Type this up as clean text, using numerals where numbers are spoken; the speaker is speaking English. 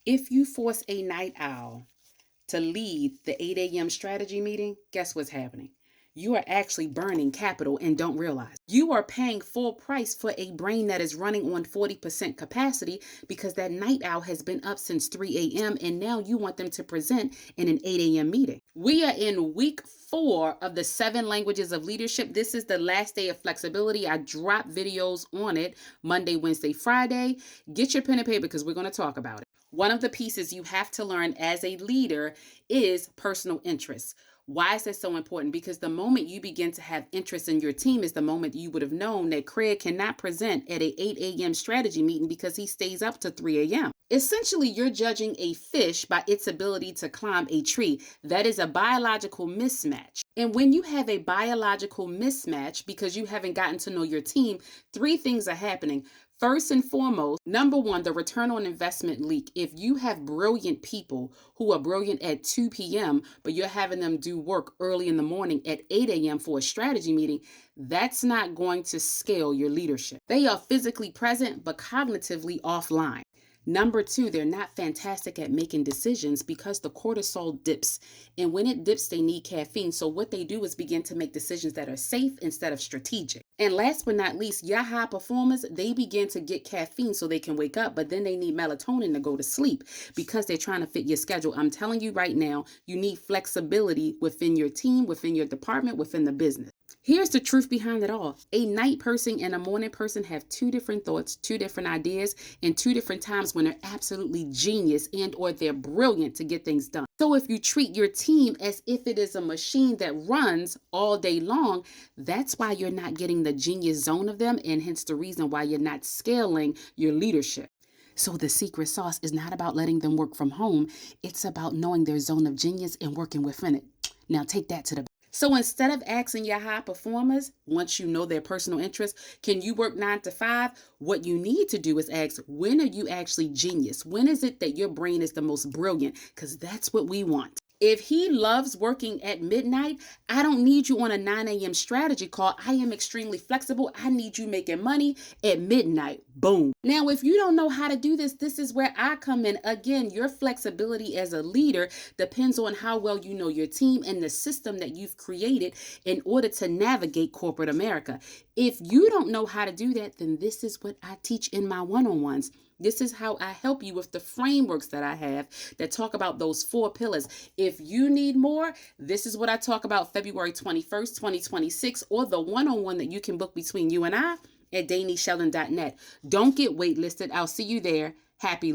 If you force a night owl to lead the 8 a.m. strategy meeting, guess what's happening? You are actually burning capital and don't realize. You are paying full price for a brain that is running on 40% capacity because that night owl has been up since 3 a.m. and now you want them to present in an 8 a.m. meeting. We are in week 4 of the 7 languages of leadership. This is the last day of flexibility. I drop videos on it Monday, Wednesday, Friday. Get your pen and paper because we're going to talk about it. One of the pieces you have to learn as a leader is personal interest. Why is that so important? Because the moment you begin to have interest in your team is the moment you would have known that Craig cannot present at a 8 a.m. strategy meeting because he stays up to 3 a.m. Essentially, you're judging a fish by its ability to climb a tree. That is a biological mismatch. And when you have a biological mismatch because you haven't gotten to know your team, 3 things are happening. First and foremost, number 1, the return on investment leak. If you have brilliant people who are brilliant at 2 p.m., but you're having them do work early in the morning at 8 a.m. for a strategy meeting, that's not going to scale your leadership. They are physically present, but cognitively offline. Number 2, they're not fantastic at making decisions because the cortisol dips. And when it dips, they need caffeine. So what they do is begin to make decisions that are safe instead of strategic. And last but not least, your high performers, they begin to get caffeine so they can wake up, but then they need melatonin to go to sleep because they're trying to fit your schedule. I'm telling you right now, you need flexibility within your team, within your department, within the business. Here's the truth behind it all. A night person and a morning person have 2 different thoughts, 2 different ideas, and 2 different times when they're absolutely genius and or they're brilliant to get things done. So if you treat your team as if it is a machine that runs all day long, that's why you're not getting the genius zone of them, and hence the reason why you're not scaling your leadership. So the secret sauce is not about letting them work from home. It's about knowing their zone of genius and working within it. Now take that to the So instead of asking your high performers, once you know their personal interests, can you work 9 to 5? What you need to do is ask, when are you actually genius? When is it that your brain is the most brilliant? Because that's what we want. If he loves working at midnight, I don't need you on a 9 a.m. strategy call. I am extremely flexible. I need you making money at midnight. Boom. Now, if you don't know how to do this, this is where I come in. Again, your flexibility as a leader depends on how well you know your team and the system that you've created in order to navigate corporate America. If you don't know how to do that, then this is what I teach in my one-on-ones. This is how I help you with the frameworks that I have that talk about those 4 pillars. If you need more, this is what I talk about February 21st, 2026, or the one-on-one that you can book between you and I at DanieSheldon.net. Don't get waitlisted. I'll see you there. Happy leading.